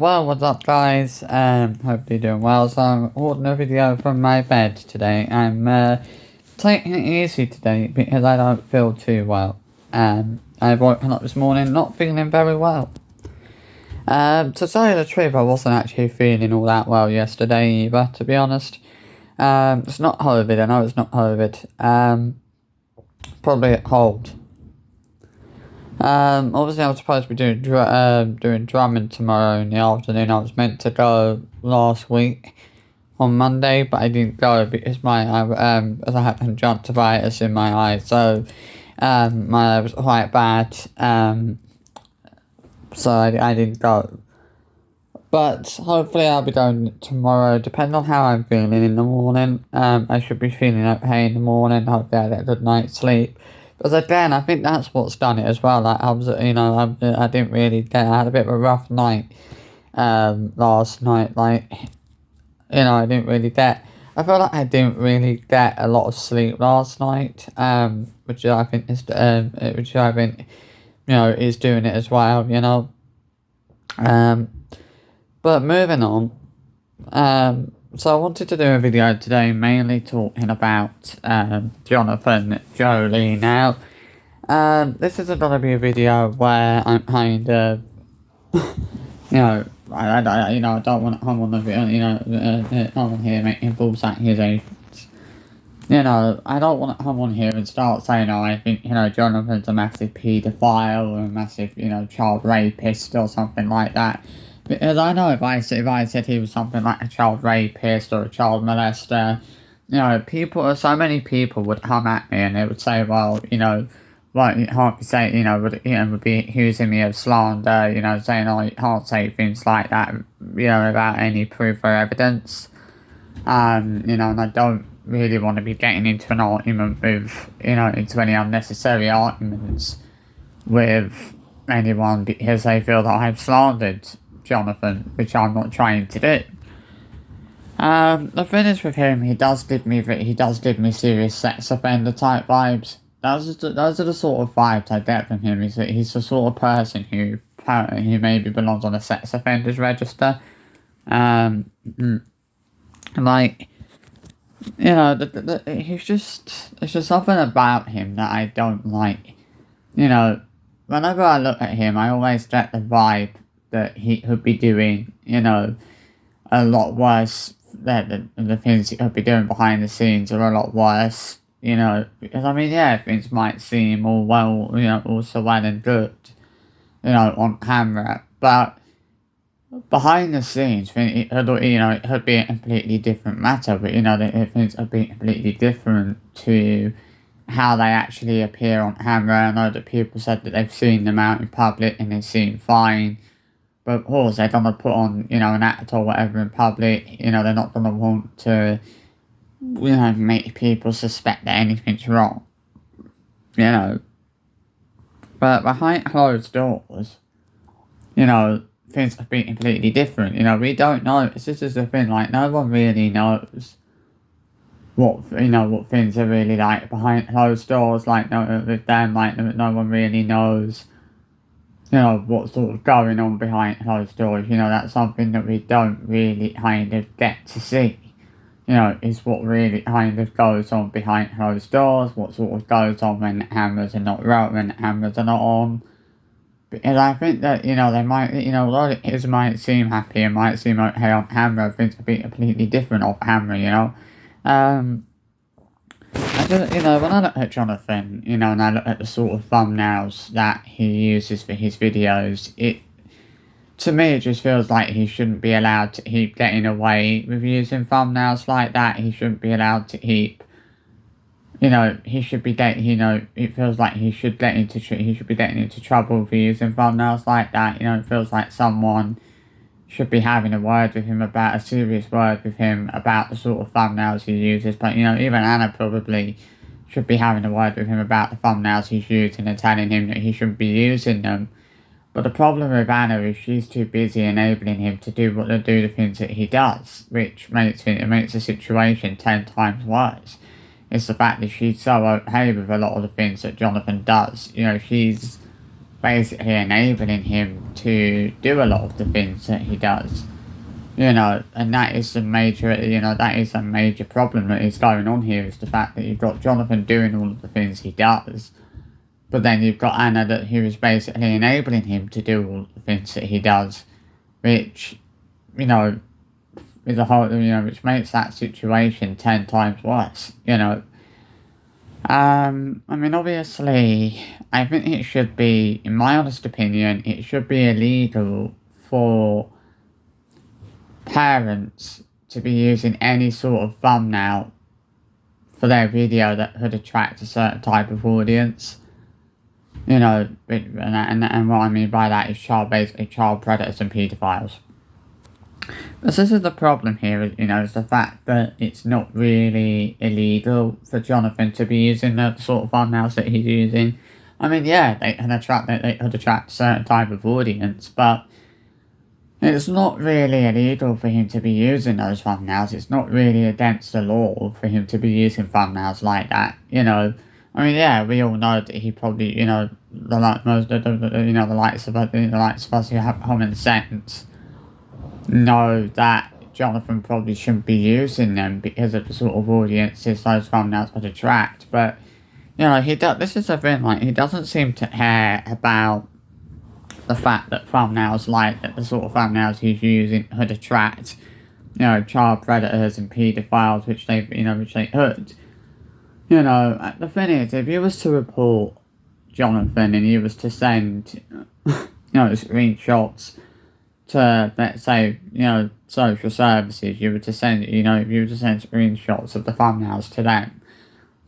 Well, what's up guys? Hope you're doing well. So I'm recording a video from my bed today. I'm taking it easy today because I don't feel too well. I've woken up this morning not feeling very well. To tell you the truth, I wasn't actually feeling all that well yesterday either, to be honest. It's not COVID, I know it's not COVID. Probably a cold. Obviously I was supposed to be doing drumming tomorrow in the afternoon. I was meant to go last week on Monday, but I didn't go because as I had conjunctivitis in my eye, so my eye was quite bad. So I didn't go. But hopefully I'll be going tomorrow, depending on how I'm feeling in the morning. I should be feeling okay in the morning. Hopefully I get a good night's sleep. Because again, I think that's what's done it as well. Like I didn't really get. I had a bit of a rough night, last night. I didn't really get. I feel like I didn't really get a lot of sleep last night. Which I think is doing it as well. But moving on. So I wanted to do a video today mainly talking about Jonathan Joly. Now, this isn't going to be a video where I'm kind of, I don't want to come on the video, come on here making false accusations. I don't want to come on here and start saying, oh, I think, Jonathan's a massive paedophile or a massive, child rapist or something like that. Because I know if I said he was something like a child rapist or a child molester, so many people would come at me and they would say, well, you can't be saying, would be accusing me of slander, saying, oh, you can't say things like that, without any proof or evidence. And I don't really want to be getting into an argument with, into any unnecessary arguments with anyone because they feel that I've slandered Jonathan, which I'm not trying to do. The thing is with him, he does give me serious sex offender type vibes. Those are the sort of vibes I get from him. He's the sort of person who maybe belongs on a sex offenders register. He's it's just something about him that I don't like. Whenever I look at him, I always get the vibe that he could be doing, a lot worse. That the things he could be doing behind the scenes are a lot worse, because things might seem all so well and good, on camera, but behind the scenes, it could be a completely different matter. But things could be completely different to how they actually appear on camera. I know that people said that they've seen them out in public and they seem fine. But of course, they're going to put on, an act or whatever in public. They're not going to want to, make people suspect that anything's wrong. But behind closed doors, things could be completely different. We don't know. This is the thing, no one really knows what things are really like behind closed doors. With them, no one really knows what's sort of going on behind closed doors. That's something that we don't really kind of get to see. Is what really kind of goes on behind closed doors, what sort of goes on when the cameras are not on. Because I think that, they might, although it might seem happy and might seem okay on camera, things could be completely different off camera, when I look at Jonathan, and I look at the sort of thumbnails that he uses for his videos, to me it just feels like he shouldn't be allowed to keep getting away with using thumbnails like that. He shouldn't be allowed to keep, he should be it feels like he should be getting into trouble for using thumbnails like that. It feels like someone should be having a serious word with him about the sort of thumbnails he uses. But, even Anna probably should be having a word with him about the thumbnails he's using and telling him that he shouldn't be using them. But the problem with Anna is she's too busy enabling him to do the things that he does, which makes the situation 10 times worse. It's the fact that she's so okay with a lot of the things that Jonathan does. She's basically enabling him to do a lot of the things that he does. And that is that is a major problem that is going on here, is the fact that you've got Jonathan doing all of the things he does, but then you've got Anna who is basically enabling him to do all of the things that he does, which, is a whole, which makes that situation 10 times worse, Obviously, I think it should be, in my honest opinion, it should be illegal for parents to be using any sort of thumbnail for their video that could attract a certain type of audience. And what I mean by that is basically child predators and paedophiles. But this is the problem here, is the fact that it's not really illegal for Jonathan to be using the sort of thumbnails that he's using. They could attract a certain type of audience, but it's not really illegal for him to be using those thumbnails. It's not really against the law for him to be using thumbnails like that. We all know that he probably, the likes of us who have common sense know that Jonathan probably shouldn't be using them because of the sort of audiences those thumbnails would attract. But this is the thing. He doesn't seem to care about the fact that thumbnails like that, the sort of thumbnails he's using, could attract, child predators and paedophiles, which they could. The thing is, if you was to report Jonathan and you was to send, screenshots to, let's say, social services, you were to send, if you were to send screenshots of the thumbnails to them,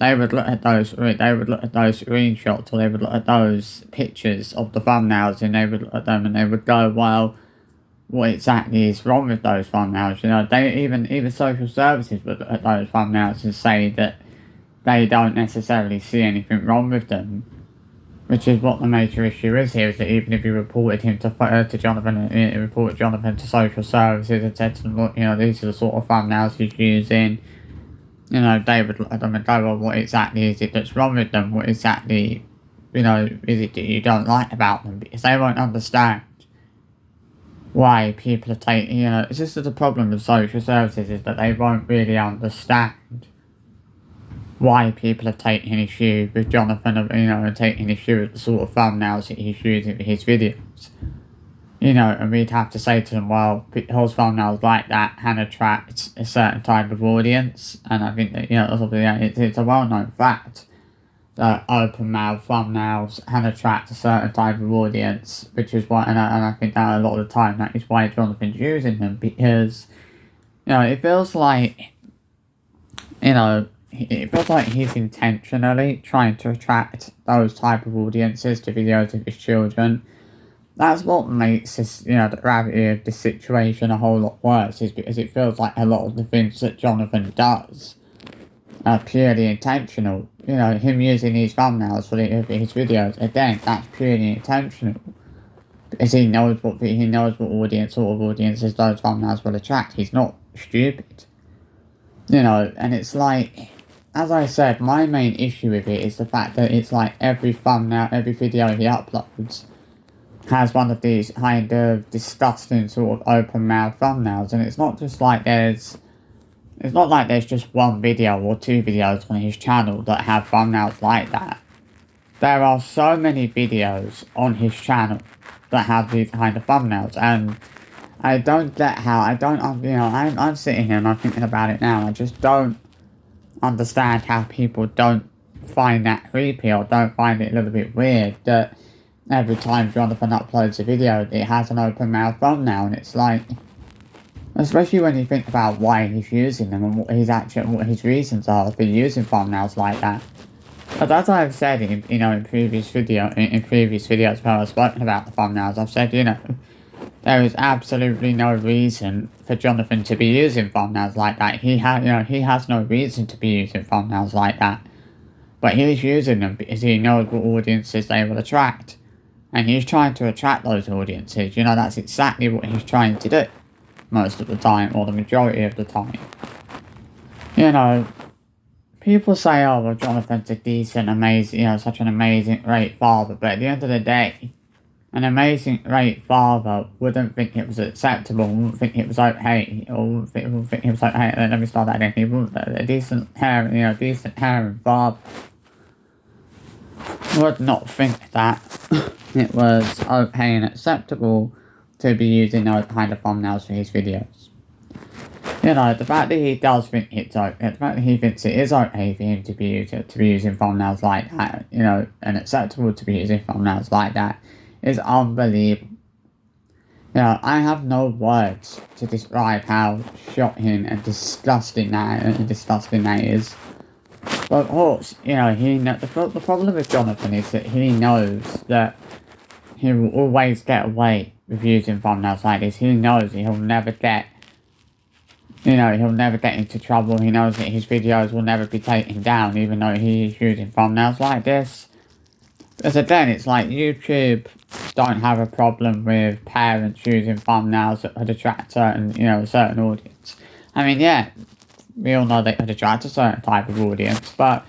they would look at those screenshots, or they would look at those pictures of the thumbnails, and they would look at them and they would go, well, what exactly is wrong with those thumbnails? Even social services would look at those thumbnails and say that they don't necessarily see anything wrong with them, which is what the major issue is here, is that even if you reported him to Jonathan, reported Jonathan to social services and said to them, look, these are the sort of thumbnails he's using, they would look at them and go, well, what exactly is it that's wrong with them? What exactly, is it that you don't like about them? Because they won't understand why people are taking, this is the problem with social services, is that they won't really understand why people are taking issue with Jonathan, and taking issue with the sort of thumbnails that he's using for his videos. And we'd have to say to them, well, because thumbnails like that can attract a certain type of audience, and I think that, it's a well-known fact that open mouth thumbnails can attract a certain type of audience, which is why, and I think that a lot of the time that is why Jonathan's using them, because, it feels like, it feels like he's intentionally trying to attract those type of audiences to videos of his children. That's what makes this, the gravity of this situation a whole lot worse, is because it feels like a lot of the things that Jonathan does are purely intentional. Him using these thumbnails for his videos, again, that's purely intentional, because he knows what sort of audiences those thumbnails will attract. He's not stupid. And it's like, as I said, my main issue with it is the fact that it's like every thumbnail, every video he uploads has one of these kind of disgusting sort of open mouth thumbnails, and it's not like there's just one video or two videos on his channel that have thumbnails like that. There are so many videos on his channel that have these kind of thumbnails, and I don't get how, I'm sitting here and I'm thinking about it now, and I just don't understand how people don't find that creepy, or don't find it a little bit weird that every time Jonathan uploads a video, it has an open mouth thumbnail. And it's like, especially when you think about why he's using them and what his reasons are for using thumbnails like that. But as I've said in previous videos where I've spoken about the thumbnails, I've said, there is absolutely no reason for Jonathan to be using thumbnails like that. He has no reason to be using thumbnails like that. But he's using them because he knows what audiences they will attract. And he's trying to attract those audiences. That's exactly what he's trying to do most of the time, or the majority of the time. People say, oh, well, Jonathan's a decent, amazing, such an amazing, great father. But at the end of the day, an amazing, great father wouldn't think it was acceptable, wouldn't think it was okay, or wouldn't think it was okay. Let me start that again. He wouldn't, a decent caring father would not think that it was okay and acceptable to be using those kind of thumbnails for his videos. You know, the fact that he does think it's okay, the fact that he thinks it is okay for him to be using thumbnails like that, you know, and acceptable to be using thumbnails like that, is unbelievable. You know, I have no words to describe how shocking and disgusting that is. But of course, you know, the problem with Jonathan is that he knows that he will always get away with using thumbnails like this. He knows he'll never get, you know, he'll never get into trouble. He knows that his videos will never be taken down, even though he is using thumbnails like this. Because again, it's like YouTube don't have a problem with parents using thumbnails that could attract a certain audience. I mean, yeah, we all know they could attract a certain type of audience, but,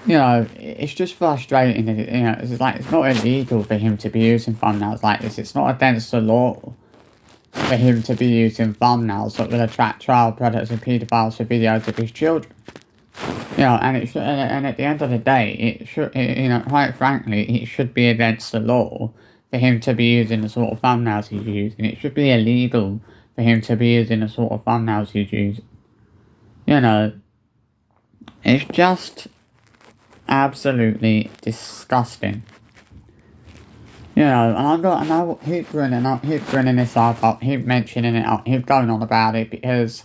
you know, it's just frustrating that, you know, it's like, it's not illegal for him to be using thumbnails like this. It's not against the law for him to be using thumbnails that will attract child predators and paedophiles for videos of his children. You know, and at the end of the day, you know, quite frankly, it should be against the law for him to be using the sort of thumbnails he's using. It should be illegal for him to be using the sort of thumbnails he's using. You know, it's just absolutely disgusting. You know, and I keep bringing this up, keep mentioning it, keep going on about it, because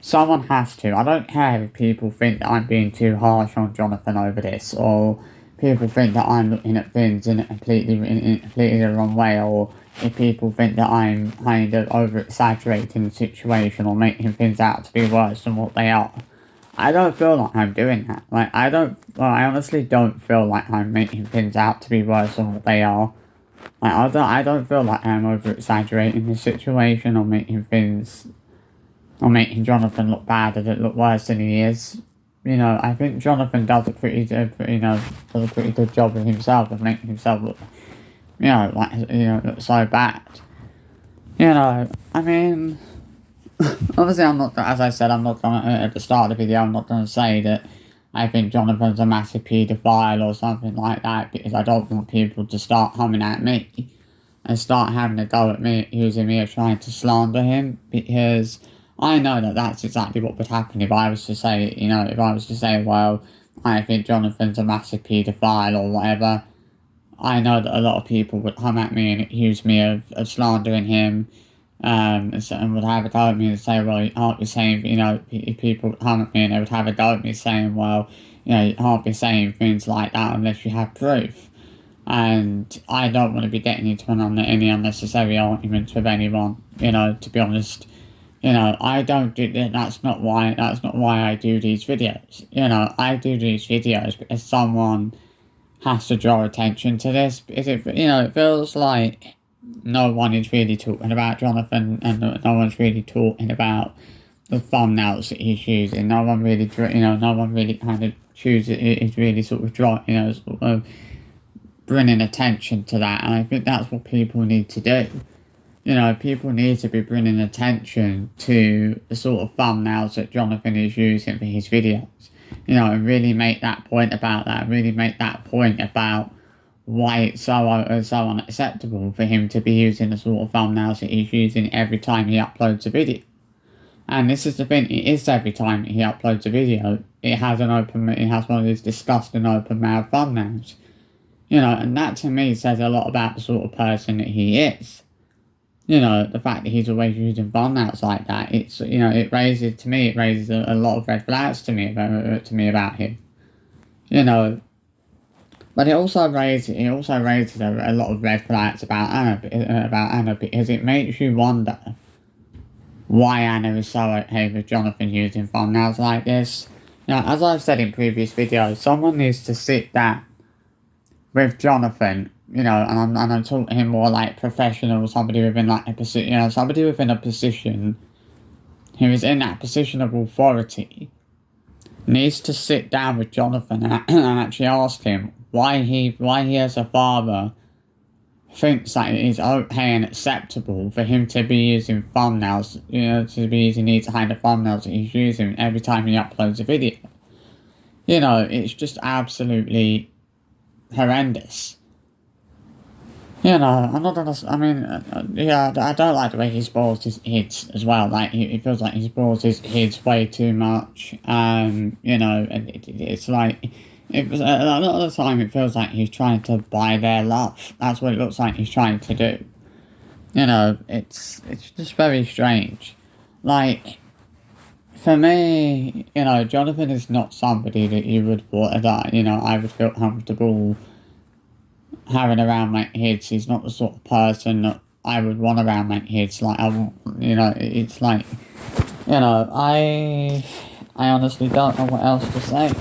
someone has to. I don't care if people think that I'm being too harsh on Jonathan over this, or people think that I'm looking at things in a completely the wrong way, or if people think that I'm kind of over-exaggerating the situation or making things out to be worse than what they are. I don't feel like I'm doing that. Like, I honestly don't feel like I'm making things out to be worse than what they are. Like, I don't feel like I'm over-exaggerating the situation or making Jonathan look bad or look worse than he is. You know, I think Jonathan does a pretty good job of himself of making himself look, look so bad. You know, I mean, obviously as I said, I'm not going to, at the start of the video, I'm not going to say that I think Jonathan's a massive paedophile or something like that, because I don't want people to start coming at me and start having a go at me, accusing me of trying to slander him, because I know that that's exactly what would happen if I was to say, well, I think Jonathan's a massive paedophile or whatever. I know that a lot of people would come at me and accuse me of slandering him, and would have a go at me and say, well, you can't be saying, people would come at me and they would have a go at me saying, well, you can't be saying things like that unless you have proof. And I don't want to be getting into any unnecessary arguments with anyone, to be honest. I don't do that. That's not why I do these videos. I do these videos because someone has to draw attention to this, because it feels like no one is really talking about Jonathan, and no one's really talking about the thumbnails that he's using. No one really kind of chooses, is really sort of bringing attention to that, and I think that's what people need to do. People need to be bringing attention to the sort of thumbnails that Jonathan is using for his videos. And really make that point about that, really make that point about why it's so unacceptable for him to be using the sort of thumbnails that he's using every time he uploads a video. And this is the thing, it is every time he uploads a video, it has one of these disgusting open mouth thumbnails. And that to me says a lot about the sort of person that he is. The fact that he's always using thumbnails like that, it raises a lot of red flags to me about him. But it also raises a lot of red flags about Anna, because it makes you wonder why Anna is so okay with Jonathan using thumbnails like this. As I've said in previous videos, someone needs to sit down with Jonathan, and I'm talking him more like professional, somebody within like a position, somebody within a position who is in that position of authority, needs to sit down with Jonathan and actually ask him why he as a father thinks that it is okay and acceptable for him to be using thumbnails, to be using these kind of thumbnails that he's using every time he uploads a video. It's just absolutely horrendous. I'm not gonna. I mean, I don't like the way he spoils his hits as well. Like, it feels like he spoils his hits way too much. And it's like, a lot of the time it feels like he's trying to buy their love. That's what it looks like he's trying to do. It's just very strange. Like, for me, Jonathan is not somebody that you would I would feel comfortable having around my kids. He's not the sort of person that I would want around my kids. Like, it's like, I honestly don't know what else to say.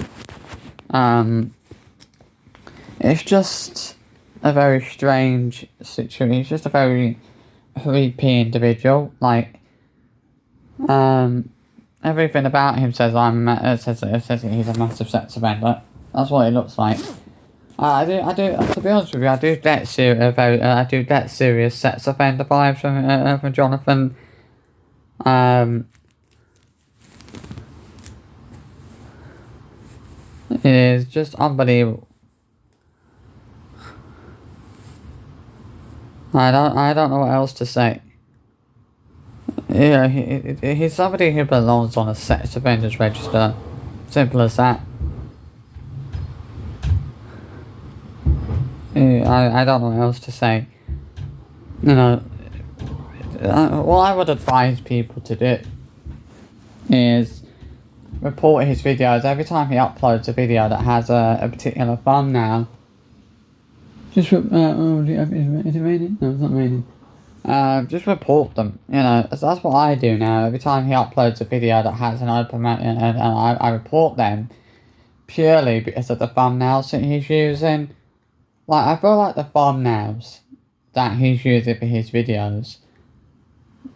It's just a very strange situation. He's just a very creepy individual. Like, everything about him says says he's a massive sex offender. That's what it looks like. I do. To be honest with you, I do get serious sex offender vibes from Jonathan. It is just unbelievable. I don't know what else to say. He's somebody who belongs on a sex offenders register. Simple as that. I don't know what else to say. What I would advise people to do is report his videos every time he uploads a video that has a particular thumbnail. Just is it raining? No, it's not raining. Just report them. That's what I do now. Every time he uploads a video that has an open and I report them purely because of the thumbnails that he's using. Like, I feel like the thumbnails that he's using for his videos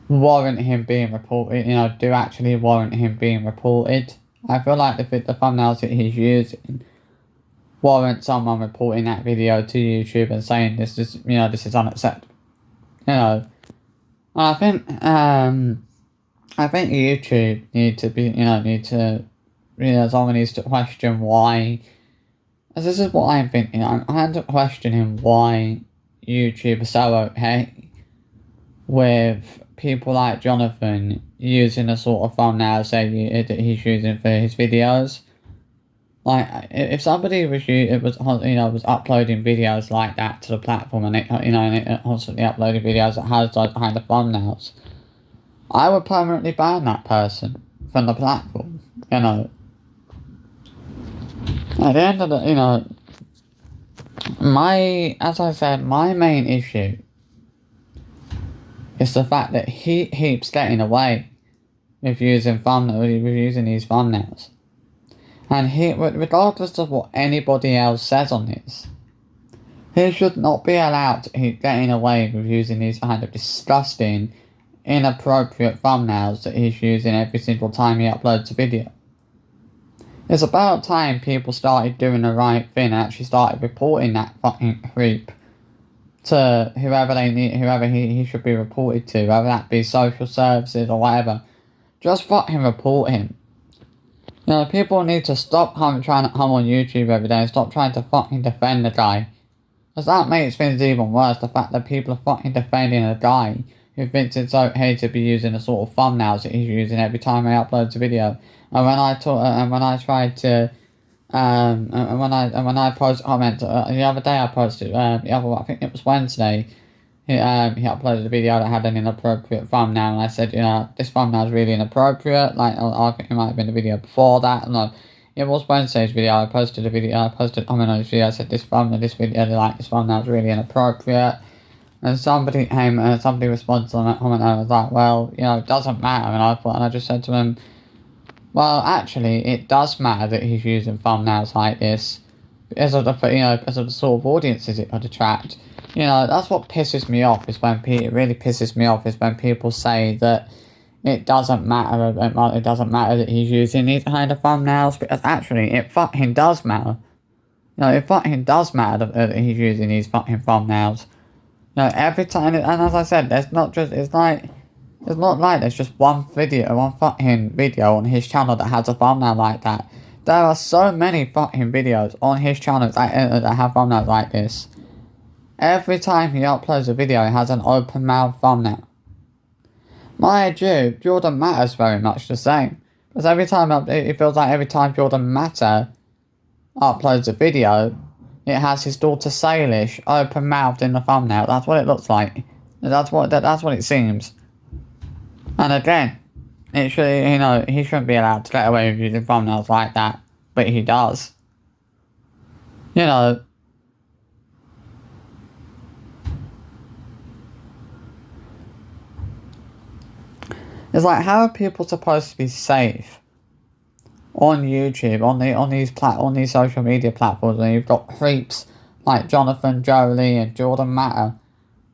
warrant him being reported, do actually warrant him being reported. I feel like the thumbnails that he's using warrant someone reporting that video to YouTube and saying this is unacceptable. And I think YouTube someone needs to question why. As this is what I'm thinking. I'm questioning why YouTube is so okay with people like Jonathan using the sort of thumbnails that he's using for his videos. Like, if somebody was uploading videos like that to the platform and it constantly uploading videos that has those kind of thumbnails, I would permanently ban that person from the platform. At the end of as I said, my main issue is the fact that he keeps getting away with using these thumbnails. And regardless of what anybody else says on this, he should not be allowed to keep getting away with using these kind of disgusting, inappropriate thumbnails that he's using every single time he uploads a video. It's about time people started doing the right thing and actually started reporting that fucking creep to whoever he should be reported to, whether that be social services or whatever. Just fucking report him. People need to stop trying to come on YouTube every day and stop trying to fucking defend the guy. Because that makes things even worse, the fact that people are fucking defending a guy who thinks it's okay to be using the sort of thumbnails that he's using every time he uploads a video. And when I post comments the other day, I posted I think it was Wednesday. He uploaded a video that had an inappropriate thumbnail, and I said, this thumbnail is really inappropriate. Like, I think it might have been a video before that. No, it was Wednesday's video. I posted a comment on his video. I said this thumbnail is really inappropriate. And somebody responded to that comment, and I was like, well, it doesn't matter. And I just said to him, well, actually, it does matter that he's using thumbnails like this because of the sort of audiences it could attract. That's what pisses me off. It really pisses me off is when people say that it doesn't matter. It doesn't matter that he's using these kind of thumbnails, because actually, it fucking does matter. It fucking does matter that he's using these fucking thumbnails. You know, every time, and as I said, there's not just, it's not like there's just one fucking video on his channel that has a thumbnail like that. There are so many fucking videos on his channel that have thumbnails like this. Every time he uploads a video, it has an open mouth thumbnail. Mind you, Jordan Matter's very much the same. Because it feels like every time Jordan Matter uploads a video, it has his daughter Salish open mouthed in the thumbnail. That's what it looks like. That's what it seems. And again, it should, you know, he shouldn't be allowed to get away with using thumbnails like that, but he does. You know, it's like, how are people supposed to be safe on YouTube, on these social media platforms, when you've got creeps like Jonathan, Joly, and Jordan Matter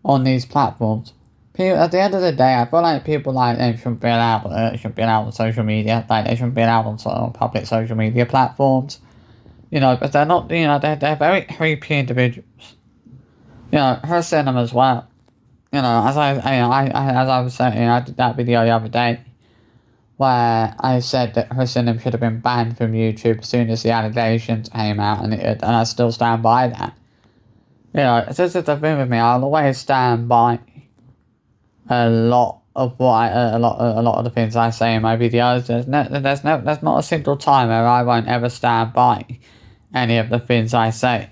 on these platforms? At the end of the day, I feel like people like them shouldn't be allowed on social media. Like, they shouldn't be allowed on public social media platforms. You know, but they're not. You know, they're very creepy individuals. You know, her cinema as well. You know, as I was saying, I did that video the other day where I said that her cinema should have been banned from YouTube as soon as the allegations came out, and I still stand by that. You know, this is the thing with me. I'll always stand by a lot of the things I say in my videos. There's not a single time where I won't ever stand by any of the things I say.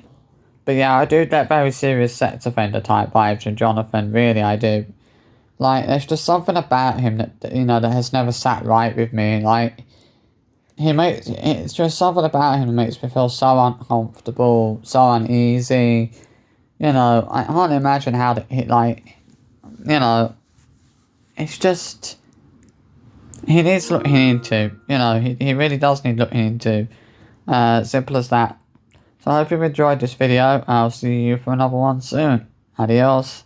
But yeah, I do get very serious sex offender type vibes from Jonathan, really I do. Like, there's just something about him that, you know, that has never sat right with me. Like, it's just something about him that makes me feel so uncomfortable, so uneasy. You know, I can't imagine how you know, it's just, he needs looking into, you know, he really does need looking into. Simple as that. So I hope you've enjoyed this video. I'll see you for another one soon. Adios.